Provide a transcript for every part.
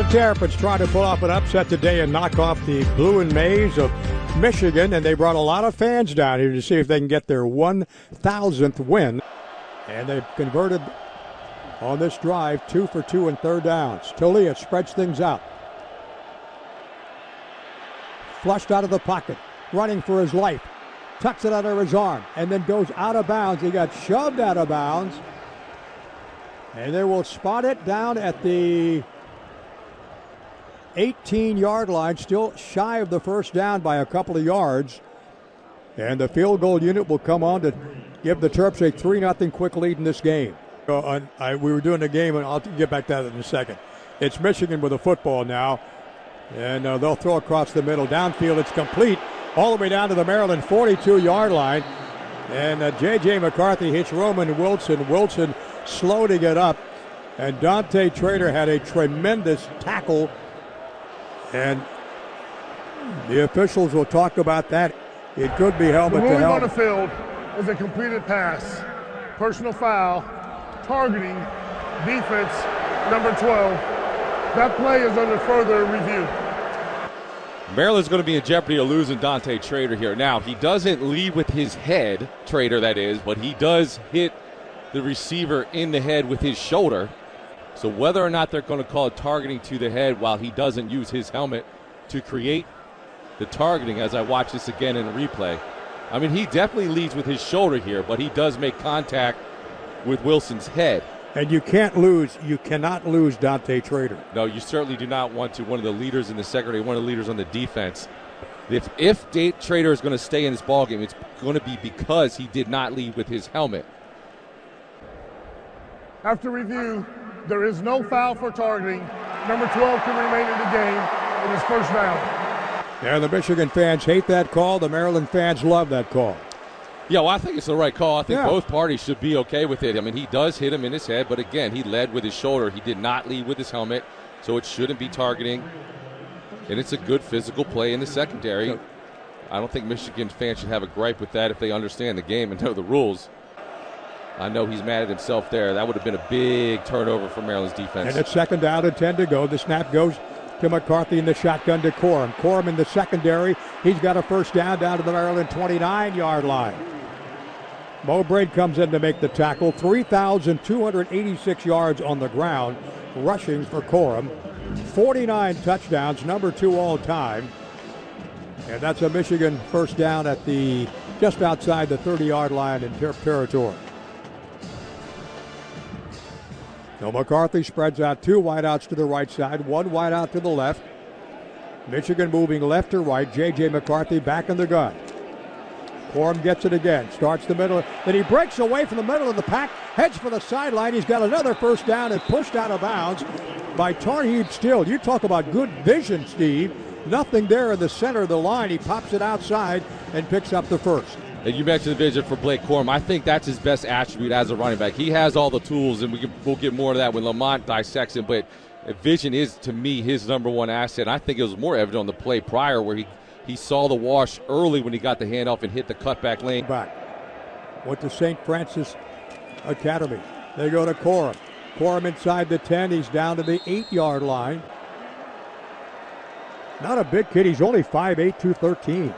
Maryland Terrapins trying to pull off an upset today and knock off the Blue and Maize of Michigan, and they brought a lot of fans down here to see if they can get their 1,000th win. And they've converted on this drive 2 for 2 in third downs. Tolia spreads things out. Flushed out of the pocket, running for his life. Tucks it under his arm and then goes out of bounds. He got shoved out of bounds. And they will spot it down at the 18-yard line, still shy of the first down by a couple of yards. And the field goal unit will come on to give the Terps a 3-0 quick lead in this game. We were doing the game, and I'll get back to that in a second. It's Michigan with the football now. And they'll throw across the middle. Downfield, it's complete all the way down to the Maryland 42-yard line. And J.J. McCarthy hits Roman Wilson. Wilson slow to get up. And Dante Trader had a tremendous tackle. And the officials will talk about that. It could be helmet to helmet. The ruling on the field is a completed pass. Personal foul, targeting, defense, number 12. That play is under further review. Maryland's going to be in jeopardy of losing Dante Trader here. Now, he doesn't lead with his head, Trader that is, but he does hit the receiver in the head with his shoulder. So whether or not they're going to call it targeting to the head while he doesn't use his helmet to create the targeting, as I watch this again in the replay. I mean, he definitely leads with his shoulder here, but he does make contact with Wilson's head. And you cannot lose Dante Trader. No, you certainly do not want to. One of the leaders in the secondary, one of the leaders on the defense. If Dave Trader is going to stay in this ballgame, it's going to be because he did not lead with his helmet. After review, there is no foul for targeting. Number 12 can remain in the game. It is first down. Yeah, the Michigan fans hate that call. The Maryland fans love that call. Yeah, well, I think it's the right call. I think both parties should be okay with it. I mean, he does hit him in his head, but again, he led with his shoulder. He did not lead with his helmet, so it shouldn't be targeting. And it's a good physical play in the secondary. I don't think Michigan fans should have a gripe with that if they understand the game and know the rules. I know he's mad at himself there. That would have been a big turnover for Maryland's defense. And it's second down and 10 to go. The snap goes to McCarthy in the shotgun to Corum. Corum in the secondary. He's got a first down to the Maryland 29-yard line. Mo Braid comes in to make the tackle. 3,286 yards on the ground, rushing for Corum. 49 touchdowns, number 2 all time. And that's a Michigan first down at the just outside the 30-yard line in Terp territory. So McCarthy spreads out 2 wideouts to the right side, 1 wideout to the left. Michigan moving left to right. J.J. McCarthy back in the gun. Corum gets it again, starts the middle, then he breaks away from the middle of the pack, heads for the sideline. He's got another first down and pushed out of bounds by Tarheeb Still. You talk about good vision, Steve. Nothing there in the center of the line. He pops it outside and picks up the first. And you mentioned the vision for Blake Corum. I think that's his best attribute as a running back. He has all the tools, and we'll get more of that when Lamont dissects him, but vision is, to me, his number 1 asset. I think it was more evident on the play prior where he saw the wash early when he got the handoff and hit the cutback lane. Back. Went to St. Francis Academy. They go to Corum. Corum inside the 10. He's down to the 8-yard line. Not a big kid. He's only 5'8", 213.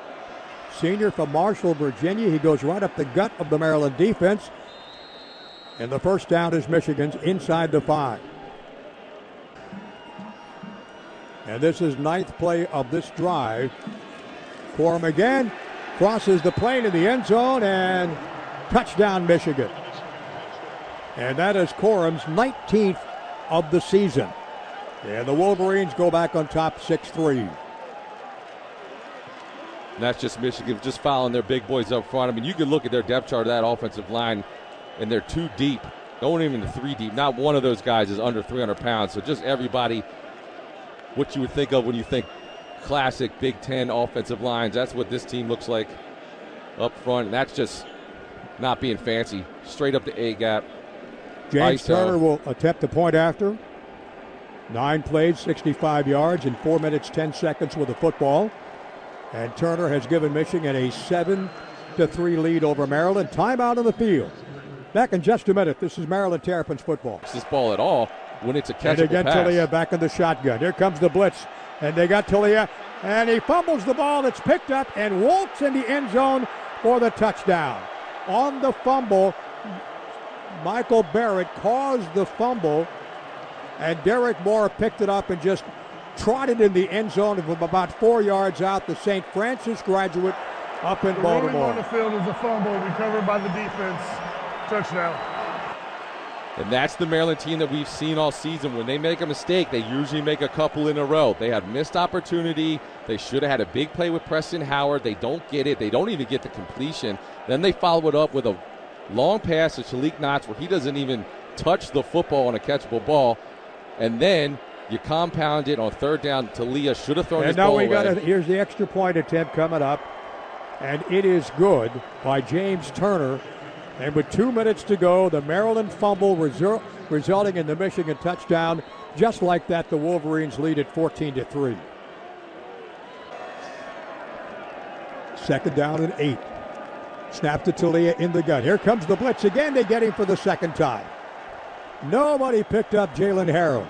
Senior from Marshall, Virginia. He goes right up the gut of the Maryland defense. And the first down is Michigan's inside the 5. And this is 9th play of this drive. Corum again, crosses the plane in the end zone, and touchdown Michigan. And that is Corum's 19th of the season. And the Wolverines go back on top 6-3. And that's just Michigan just fouling their big boys up front. I mean, you can look at their depth chart of that offensive line, and they're 2 deep, going even 3 deep. Not one of those guys is under 300 pounds. So just everybody, what you would think of when you think classic Big Ten offensive lines. That's what this team looks like up front, and that's just not being fancy. Straight up the A-gap. James Turner will attempt the point after. 9 plays, 65 yards, in 4 minutes, 10 seconds with the football. And Turner has given Michigan a 7-3 lead over Maryland. Timeout on the field. Back in just a minute. This is Maryland Terrapins football. This ball at all when it's a And catchable again, pass. Talia back in the shotgun. Here comes the blitz. And they got Talia. And he fumbles the ball. It's picked up and walks in the end zone for the touchdown. On the fumble, Michael Barrett caused the fumble. And Derek Moore picked it up and just trotted in the end zone from about 4 yards out. The St. Francis graduate up in The Baltimore. ruling on the field is a fumble recovered by the defense. Touchdown. And that's the Maryland team that we've seen all season. When they make a mistake, they usually make a couple in a row. They have missed opportunity. They should have had a big play with Preston Howard. They don't get it. They don't even get the completion. Then they follow it up with a long pass to Shalik Knox where he doesn't even touch the football on a catchable ball. And then you compound it on third down. Talia should have thrown his And now ball we away. got here's the extra point attempt coming up. And it is good by James Turner. And with 2 minutes to go, the Maryland fumble resulting in the Michigan touchdown. Just like that, the Wolverines lead at 14-3. Second down and 8. Snap to Talia in the gun. Here comes the blitz again. They get him for the second time. Nobody picked up Jalen Harrell.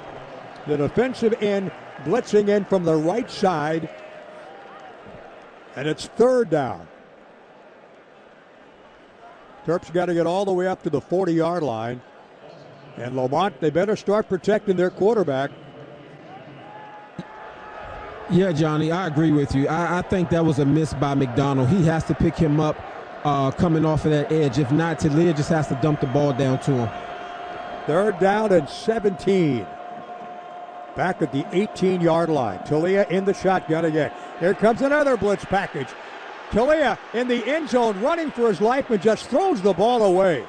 The defensive end blitzing in from the right side. And it's third down. Terps got to get all the way up to the 40-yard line. And Lamont, they better start protecting their quarterback. Yeah, Johnny, I agree with you. I think that was a miss by McDonald. He has to pick him up coming off of that edge. If not, Talia just has to dump the ball down to him. Third down and 17. Back at the 18-yard line. Talia in the shotgun again. Here comes another blitz package. Talia in the end zone running for his life and just throws the ball away.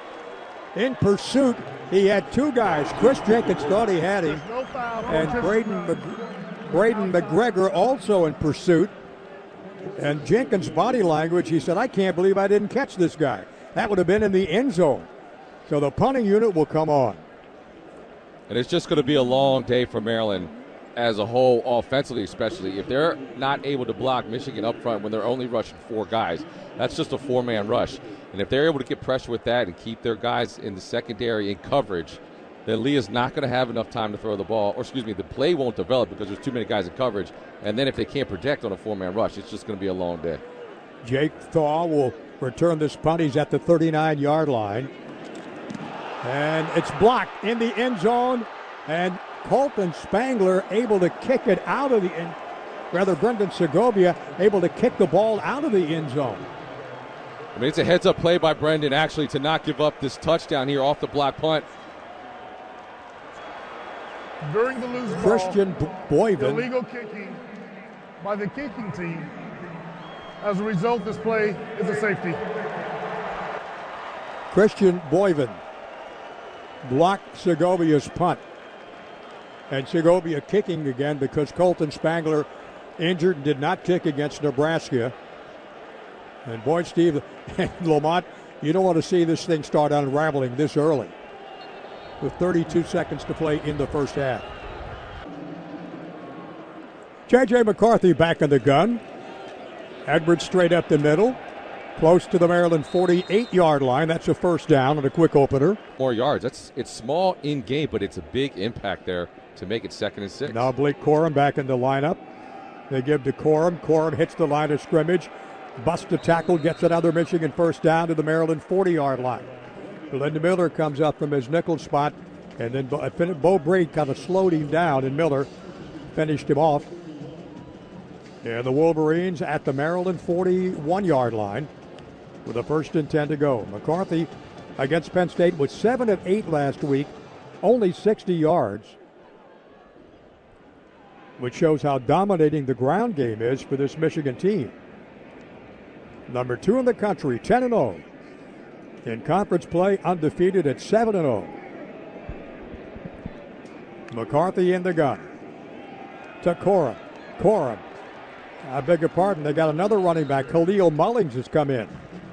In pursuit, he had two guys. Chris Jenkins thought he had him. No foul. And Braden McGregor also in pursuit. And Jenkins' body language, he said, I can't believe I didn't catch this guy. That would have been in the end zone. So the punting unit will come on. And it's just going to be a long day for Maryland as a whole, offensively especially. If they're not able to block Michigan up front when they're only rushing four guys, that's just a four-man rush. And if they're able to get pressure with that and keep their guys in the secondary in coverage, then Leah's not going to have enough time to throw the ball. Or, excuse me, the play won't develop because there's too many guys in coverage. And then if they can't protect on a four-man rush, it's just going to be a long day. Jake Thaw will return this punt. He's at the 39-yard line. And it's blocked in the end zone. And Colton Spangler able to kick it out of the end. Rather, Brendan Segovia able to kick the ball out of the end zone. I mean, it's a heads-up play by Brendan, actually, to not give up this touchdown here off the block punt. During the loose ball, Christian Boyven. illegal kicking by the kicking team. As a result, this play is a safety. Christian Boyven blocked Segovia's punt. And Segovia kicking again because Colton Spangler injured and did not kick against Nebraska. And boy, Steve and Lamont, you don't want to see this thing start unraveling this early with 32 seconds to play in the first half. J.J. McCarthy back in the gun. Edwards straight up the middle, close to the Maryland 48-yard line. That's a first down and a quick opener. More yards. It's small in game, but it's a big impact there to make it 2nd and 6. Now Blake Corum back in the lineup. They give to Corum. Corum hits the line of scrimmage. Busts a tackle, gets another Michigan first down to the Maryland 40-yard line. Lyndon Miller comes up from his nickel spot, and then Bo Braid kind of slowed him down, and Miller finished him off. And the Wolverines at the Maryland 41-yard line with a 1st and 10 to go. McCarthy against Penn State was 7 of 8 last week, only 60 yards, which shows how dominating the ground game is for this Michigan team. Number 2 in the country, 10-0. In conference play, undefeated at 7-0. McCarthy in the gun. To Corum. Corum. I beg your pardon, they got another running back. Khalil Mullings has come in.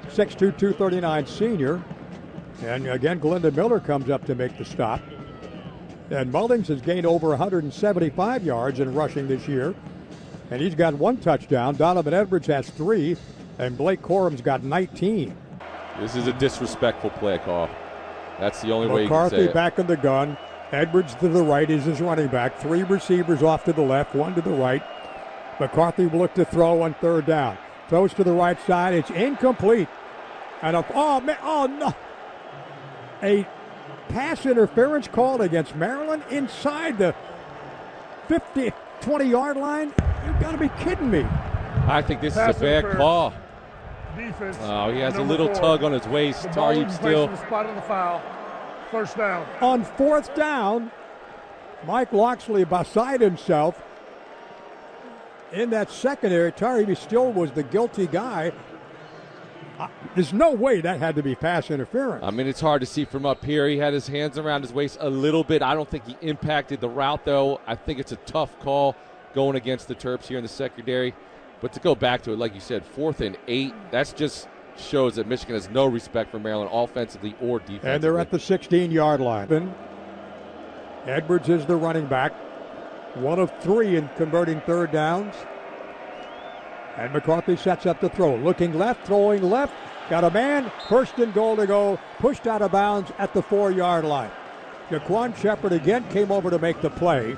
6'2", 239 senior. And again, Glendon Miller comes up to make the stop. And Mullings has gained over 175 yards in rushing this year. And he's got 1 touchdown. Donovan Edwards has 3. And Blake Corum's got 19. This is a disrespectful play call. That's the only way you can say McCarthy it. back in the gun. Edwards to the right is his running back. 3 receivers off to the left, 1 to the right. McCarthy will look to throw on third down. Throws to the right side. It's incomplete. And no. A pass interference called against Maryland inside the 20-yard line. You've got to be kidding me. I think this is a bad call. Defense. Oh, he has a little tug on his waist. Tareeb still. Spot on the foul. First down. On fourth down, Mike Loxley beside himself. In that secondary, Tareeb still was the guilty guy. There's no way that had to be pass interference. I mean, it's hard to see from up here. He had his hands around his waist a little bit. I don't think he impacted the route, though. I think it's a tough call going against the Terps here in the secondary. But to go back to it, like you said, 4th and 8, that's just shows that Michigan has no respect for Maryland offensively or defensively. And they're at the 16-yard line. Edwards is the running back. 1 of 3 in converting third downs. And McCarthy sets up the throw. Looking left, throwing left. Got a man. First and goal to go. Pushed out of bounds at the 4-yard line. Jaquan Shepard again came over to make the play.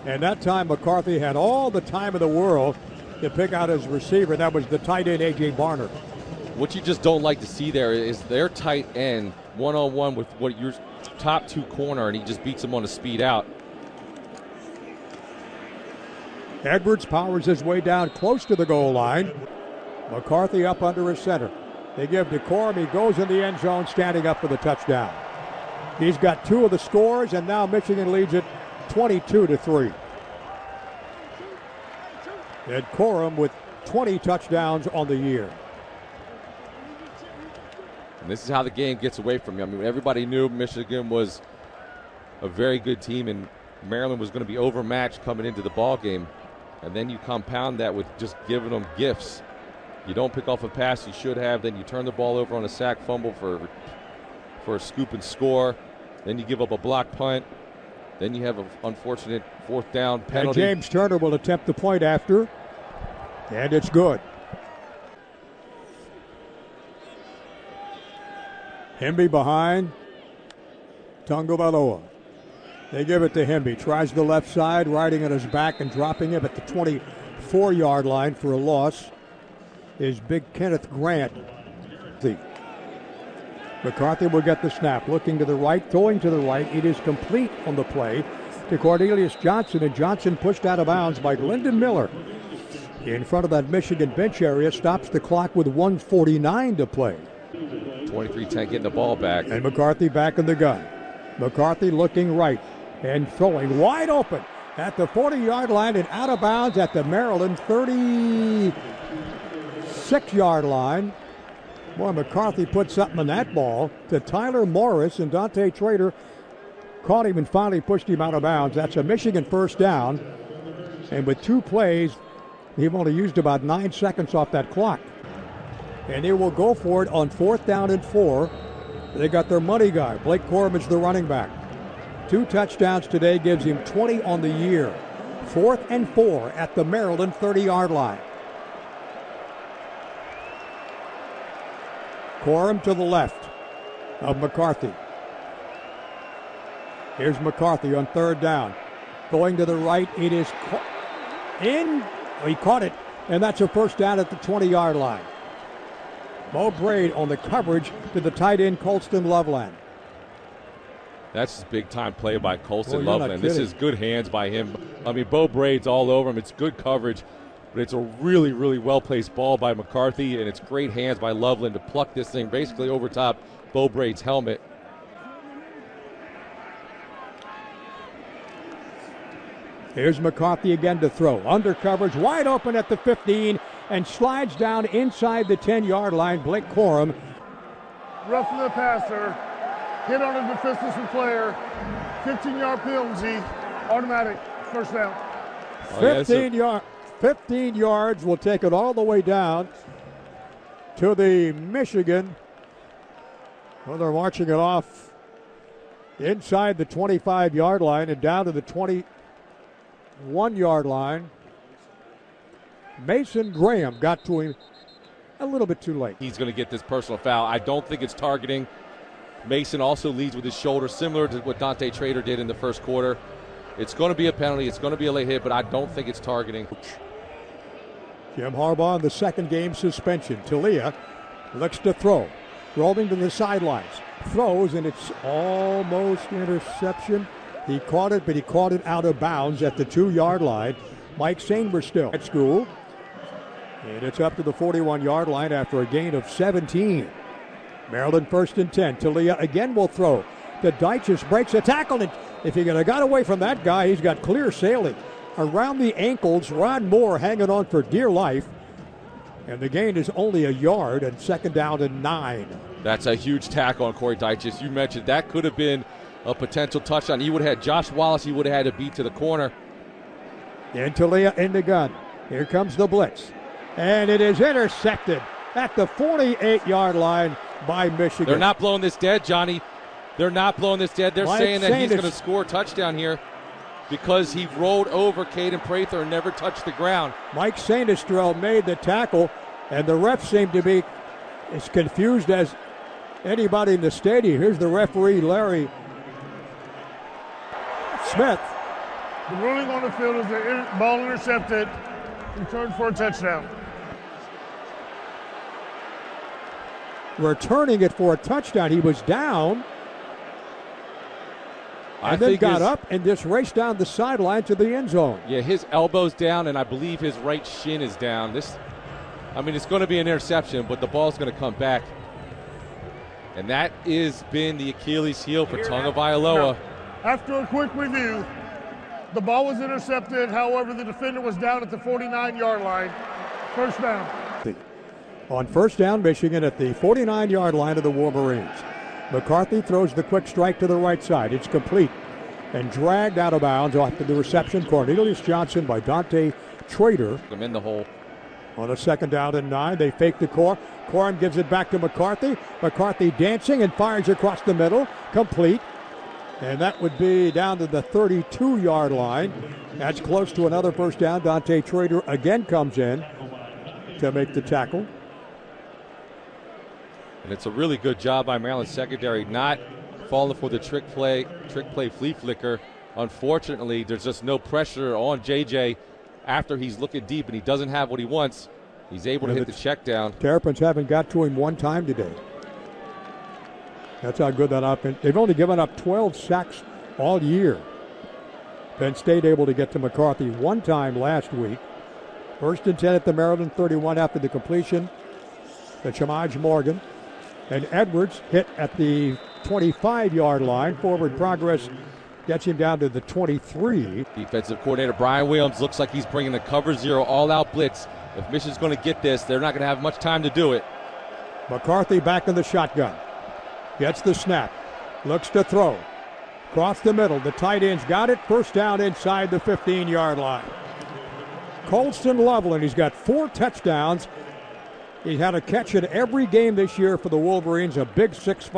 And that time McCarthy had all the time in the world to pick out his receiver. That was the tight end, A.J. Barner. What you just don't like to see there is their tight end one-on-one with what your top 2 corner, and he just beats him on a speed out. Edwards powers his way down close to the goal line. McCarthy up under his center. They give to Corum. He goes in the end zone, standing up for the touchdown. He's got 2 of the scores, and now Michigan leads it 22-3. And Corum with 20 touchdowns on the year. And this is how the game gets away from you. I mean, everybody knew Michigan was a very good team, and Maryland was going to be overmatched coming into the ball game. And then you compound that with just giving them gifts. You don't pick off a pass you should have, then you turn the ball over on a sack fumble for a scoop and score. Then you give up a block punt. Then you have an unfortunate 4th down penalty. And James Turner will attempt the point after, and it's good. Hemby behind. Tagovailoa. They give it to Hemby. Tries the left side, riding on his back and dropping him at the 24-yard line for a loss is big Kenneth Grant. McCarthy will get the snap. Looking to the right, throwing to the right. It is complete on the play to Cornelius Johnson, and Johnson pushed out of bounds by Lyndon Miller. In front of that Michigan bench area, stops the clock with 1:49 to play. 23-10 getting the ball back. And McCarthy back in the gun. McCarthy looking right and throwing wide open at the 40-yard line and out of bounds at the Maryland 36-yard line. Boy, McCarthy put something in that ball to Tyler Morris, and Dante Trader caught him and finally pushed him out of bounds. That's a Michigan first down. And with 2 plays, they've only used about 9 seconds off that clock. And they will go for it on 4th down and 4. They got their money guy. Blake Corum is the running back. 2 touchdowns today, gives him 20 on the year. 4th and 4 at the Maryland 30-yard line. Corum to the left of McCarthy. Here's McCarthy on 3rd down. Going to the right, it is in. He caught it, and that's a first down at the 20-yard line. Bo Braid on the coverage to the tight end, Colston Loveland. That's a big-time play by Colston Well, Loveland. This is good hands by him. I mean, Bo Braid's all over him. It's good coverage, but it's a really, really well-placed ball by McCarthy, and it's great hands by Loveland to pluck this thing basically over top Bo Braid's helmet. Here's McCarthy again to throw. Under coverage, wide open at the 15, and slides down inside the 10-yard line. Blake Corum. Roughing the passer. Hit on a defensive player. 15-yard penalty. Automatic. First down. 15 yards will take it all the way down to the Michigan. Well, they're marching it off inside the 25-yard line and down to the 21-yard line. Mason Graham got to him a little bit too late. He's going to get this personal foul. I don't think it's targeting. Mason also leads with his shoulder, similar to what Dante Trader did in the first quarter. It's going to be a penalty. It's going to be a late hit, but I don't think it's targeting. Jim Harbaugh in the second game suspension. Talia looks to throw. Rolling to the sidelines. Throws, and it's almost interception. He caught it, but he caught it out of bounds at the 2-yard line. Mike Sainristil at school. And it's up to the 41-yard line after a gain of 17. Maryland 1st and 10. Talia again will throw. The Deitches breaks a tackle, and if he could have got away from that guy, he's got clear sailing. Around the ankles, Ron Moore hanging on for dear life. And the gain is only a yard, and 2nd down and 9. That's a huge tackle on Corey Deitches. You mentioned that could have been a potential touchdown. He would have had Josh Wallace. He would have had to beat to the corner. And Talia in the gun. Here comes the blitz. And it is intercepted at the 48-yard line by Michigan. They're not blowing this dead, Johnny. They're not blowing this dead. They're Mike saying that he's Sainristil going to score a touchdown here because he rolled over Caden Prather and never touched the ground. Mike Sainristil made the tackle, and the refs seem to be as confused as anybody in the stadium. Here's the referee, Larry Smith. The ruling on the field is the ball intercepted, returned for a touchdown. Returning it for a touchdown. He was down and then got up and just raced down the sideline to the end zone. Yeah, his elbow's down, and I believe his right shin is down. It's going to be an interception, but the ball's going to come back. And that has been the Achilles heel for Tagovailoa. After a quick review, the ball was intercepted. However, the defender was down at the 49-yard line. 1st down. On 1st down, Michigan at the 49-yard line of the Wolverines. McCarthy throws the quick strike to the right side. It's complete and dragged out of bounds after the reception. Cornelius Johnson by Dante Trader. I'm in the hole. On a 2nd down and 9, they fake the core. Corum gives it back to McCarthy. McCarthy dancing and fires across the middle. Complete. And that would be down to the 32-yard line. That's close to another 1st down. Dante Trader again comes in to make the tackle. And it's a really good job by Maryland secondary not falling for the trick play flea flicker. Unfortunately, there's just no pressure on JJ after he's looking deep and he doesn't have what he wants. He's able to hit the check down. Terrapins haven't got to him one time today. That's how good that offense. They've only given up 12 sacks all year. Penn State able to get to McCarthy one time last week. 1st and 10 at the Maryland 31 after the completion. The Chamaj Morgan. And Edwards hit at the 25-yard line. Forward progress gets him down to the 23. Defensive coordinator Brian Williams looks like he's bringing the cover 0 all-out blitz. If Michigan's going to get this, they're not going to have much time to do it. McCarthy back in the shotgun. Gets the snap. Looks to throw. Across the middle. The tight end's got it. 1st down inside the 15-yard line. Colston Loveland, he's got 4 touchdowns. He's had a catch in every game this year for the Wolverines. A big 6'5",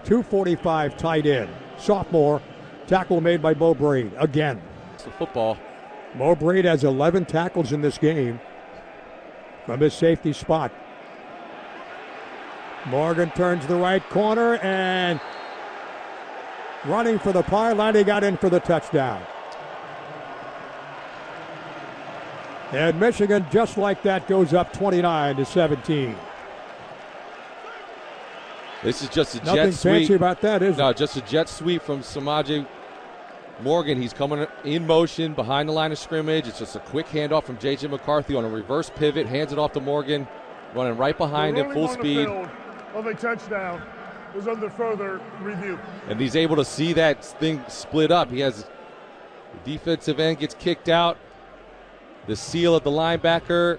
245 tight end. Sophomore. Tackle made by Bo Braid again. It's the football. Bo Braid has 11 tackles in this game from his safety spot. Morgan turns the right corner and running for the pylon. He got in for the touchdown. And Michigan, just like that, goes up 29-17. This is just a Nothing jet sweep. fancy about that, is No, it? just a jet sweep from Samaje Morgan. He's coming in motion behind the line of scrimmage. It's just a quick handoff from J.J. McCarthy on a reverse pivot. Hands it off to Morgan, running right behind him, full speed. Of a touchdown is under further review. And he's able to see that thing split up. He has the defensive end gets kicked out. The seal of the linebacker.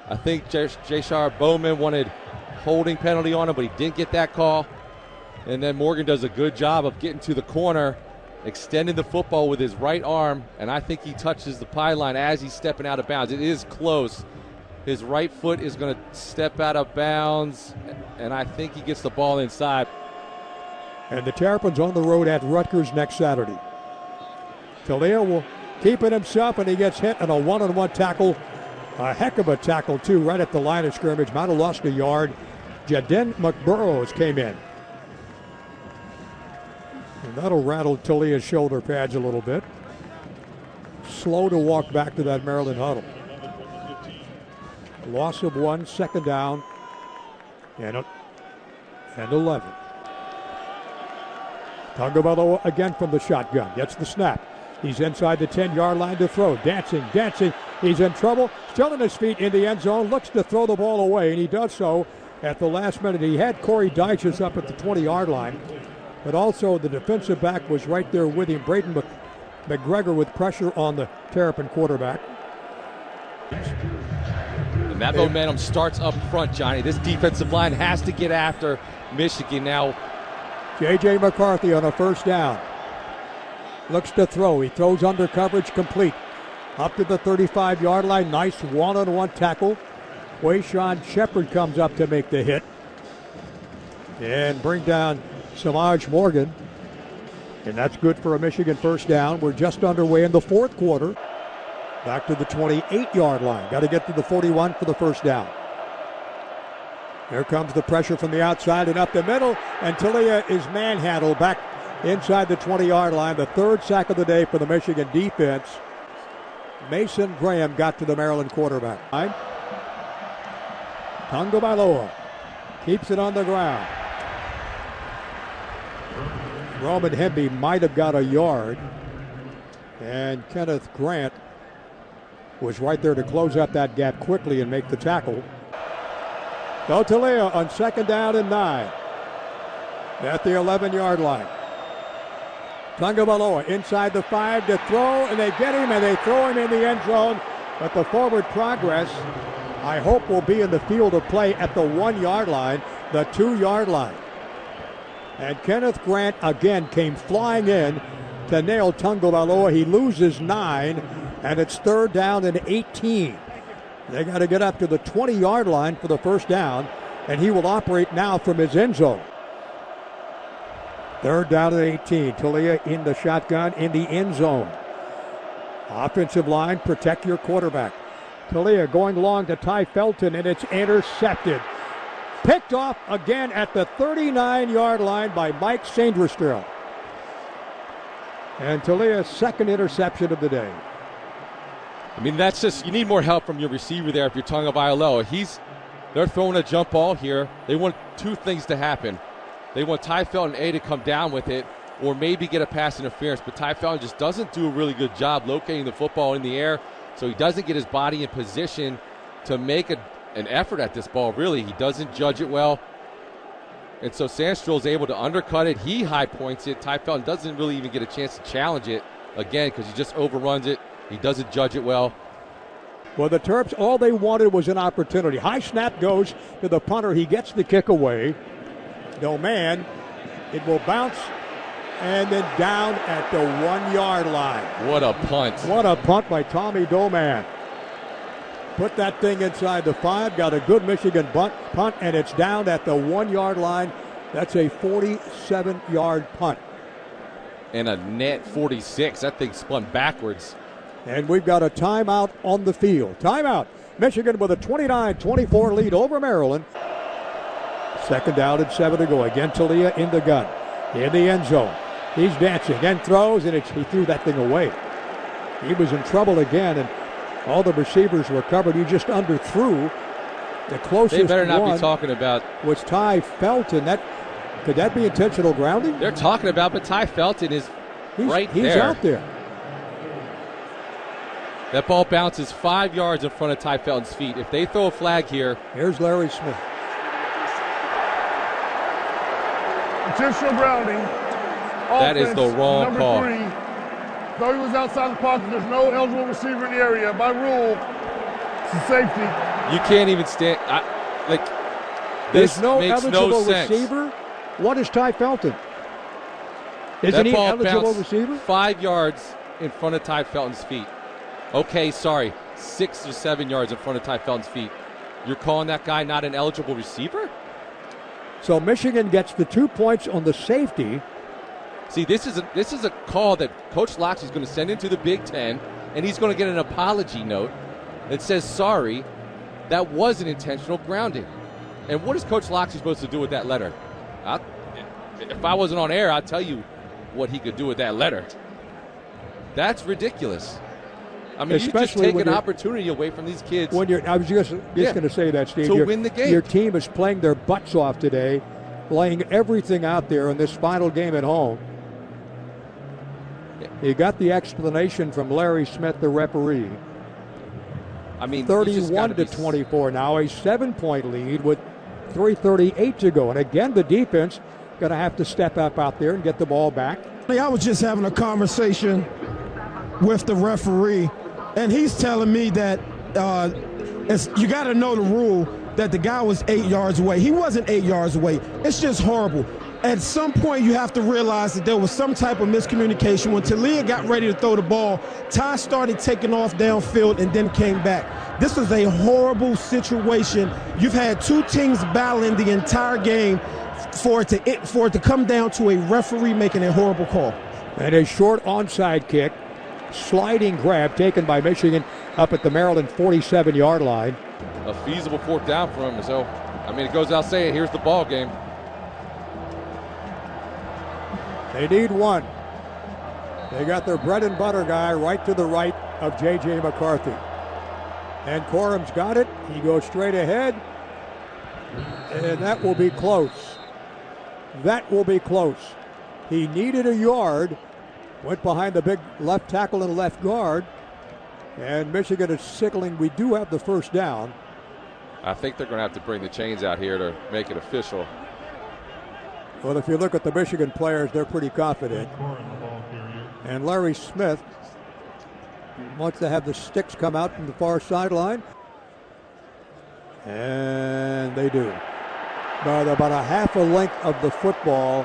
I think Jashar Bowman wanted holding penalty on him, but he didn't get that call. And then Morgan does a good job of getting to the corner, extending the football with his right arm, and I think he touches the pylon as he's stepping out of bounds. It is close. His right foot is going to step out of bounds, and I think he gets the ball inside. And the Terrapins on the road at Rutgers next Saturday. Talia will keep it himself, and he gets hit on a one-on-one tackle. A heck of a tackle, too, right at the line of scrimmage. Might have lost a yard. Jaden McBurrows came in. And that'll rattle Talia's shoulder pads a little bit. Slow to walk back to that Maryland huddle. Loss of 1, second down, and 11. Tagovailoa again from the shotgun. Gets the snap. He's inside the 10-yard line to throw. Dancing. He's in trouble. Still on his feet in the end zone. Looks to throw the ball away, and he does so at the last minute. He had Corey Dyches up at the 20-yard line, but also the defensive back was right there with him. Braden McGregor with pressure on the Terrapin quarterback. And that momentum starts up front, Johnny. This defensive line has to get after Michigan now. J.J. McCarthy on a first down. Looks to throw. He throws under coverage, complete. Up to the 35-yard line. Nice one-on-one tackle. Wayshawn Shepard comes up to make the hit. And bring down Samaj Morgan. And that's good for a Michigan first down. We're just underway in the fourth quarter. Back to the 28-yard line. Got to get to the 41 for the first down. Here comes the pressure from the outside and up the middle. And Taulia is manhandled back inside the 20-yard line. The third sack of the day for the Michigan defense. Mason Graham got to the Maryland quarterback. Tagovailoa keeps it on the ground. Roman Hemby might have got a yard. And Kenneth Grant was right there to close up that gap quickly and make the tackle. So Taulia on second down and 9 at the 11-yard line. Tagovailoa inside the 5 to throw, and they get him and they throw him in the end zone. But the forward progress, I hope, will be in the field of play at the 1-yard line, the 2-yard line. And Kenneth Grant again came flying in to nail Tagovailoa. He loses 9, and it's third down and 18. They got to get up to the 20-yard line for the first down, and he will operate now from his end zone. Third down and 18. Taulia in the shotgun in the end zone. Offensive line, protect your quarterback. Taulia going long to Ty Felton, and it's intercepted. Picked off again at the 39-yard line by Mike Sainristil. And Taulia's second interception of the day. I mean, that's just, you need more help from your receiver there if you're Tagovailoa. They're throwing a jump ball here. They want two things to happen. They want Ty Felton A to come down with it or maybe get a pass interference, but Ty Felton just doesn't do a really good job locating the football in the air, so he doesn't get his body in position to make an effort at this ball, really. He doesn't judge it well, and so Sainristil is able to undercut it. He high points it. Ty Felton doesn't really even get a chance to challenge it, again, because he just overruns it. He doesn't judge it well. Well, the Terps, all they wanted was an opportunity. High snap goes to the punter. He gets the kick away. No man. It will bounce and then down at the 1-yard line. What a punt. What a punt by Tommy Doman. Put that thing inside the 5. Got a good Michigan punt, and it's down at the 1-yard line. That's a 47-yard punt. And a net 46. That thing spun backwards. And we've got a timeout on the field. Timeout. Michigan with a 29-24 lead over Maryland. Second down and 7 to go. Again, Taulia in the gun. In the end zone. He's dancing and throws, and he threw that thing away. He was in trouble again, and all the receivers were covered. He just underthrew. The closest they better not one be talking about was Ty Felton. Could that be intentional grounding? They're talking about, but Ty Felton is right there. He's out there. That ball bounces 5 yards in front of Ty Felton's feet. If they throw a flag here. Here's Larry Smith. Intentional grounding. That is the wrong call. Number 3. Though he was outside the pocket, there's no eligible receiver in the area. By rule, it's a safety. You can't even stand. There's no makes eligible no sense. receiver. What is Ty Felton? Isn't he an eligible receiver? 5 yards in front of Ty Felton's feet. Okay, sorry, 6 or 7 yards in front of Ty Felton's feet. You're calling that guy not an eligible receiver? So Michigan gets the 2 points on the safety. See, this is a call that Coach Locksley is going to send into the Big Ten, and he's going to get an apology note that says, sorry, that was an intentional grounding. And what is Coach Locksley supposed to do with that letter? If I wasn't on air, I'd tell you what he could do with that letter. That's ridiculous. I mean, you just Especially take when an you're- opportunity away from these kids. I was just Yeah. going to say that, Steve. To win the game. Your team is playing their butts off today, laying everything out there in this final game at home. You got the explanation from Larry Smith, the referee. I mean, you just 31 gotta to be 24 now, a 7-point lead with 3:38 to go. And again, the defense going to have to step up out there and get the ball back. I was just having a conversation with the referee, and he's telling me that you got to know the rule that the guy was 8 yards away. He wasn't 8 yards away. It's just horrible. At some point, you have to realize that there was some type of miscommunication. When Talia got ready to throw the ball, Ty started taking off downfield and then came back. This was a horrible situation. You've had two teams battling the entire game for it to come down to a referee making a horrible call. And a short onside kick, sliding grab taken by Michigan up at the Maryland 47-yard line. a feasible fourth down for him. So, I mean, it goes out saying, here's the ball game. They need one. They got their bread and butter guy right to the right of J.J. McCarthy. And Corum's got it. He goes straight ahead. And that will be close. That will be close. He needed a yard. Went behind the big left tackle and left guard. And Michigan is sickling. We do have the first down. I think they're going to have to bring the chains out here to make it official. Well, if you look at the Michigan players, they're pretty confident. And Larry Smith wants to have the sticks come out from the far sideline. And they do. By about a half a length of the football.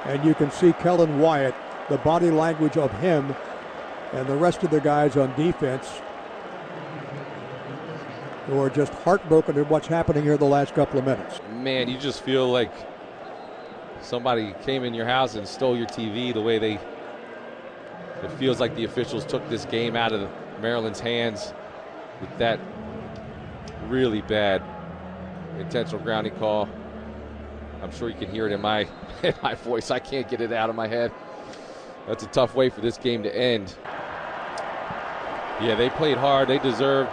And you can see Kellen Wyatt, the body language of him and the rest of the guys on defense who are just heartbroken at what's happening here the last couple of minutes. Man, you just feel like somebody came in your house and stole your TV the way it feels like the officials took this game out of Maryland's hands with that really bad intentional grounding call. I'm sure you can hear it in my voice. I can't get it out of my head. That's a tough way for this game to end. Yeah, they played hard. They deserved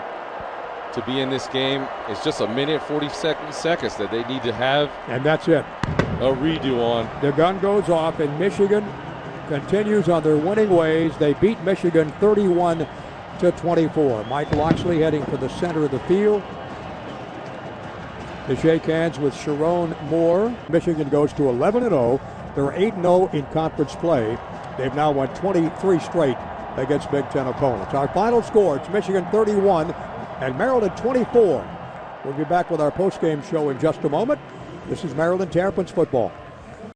to be in this game. It's just a minute 40 seconds that they need to have And that's it. a redo on. The gun goes off, and Michigan continues on their winning ways. They beat Michigan 31-24. Mike Loxley heading for the center of the field to shake hands with Sharon Moore. Michigan goes to 11-0. They're 8-0 in conference play. They've now won 23 straight against Big Ten opponents. Our final score, it's Michigan 31 and Maryland 24. We'll be back with our postgame show in just a moment. This is Maryland Terrapins football.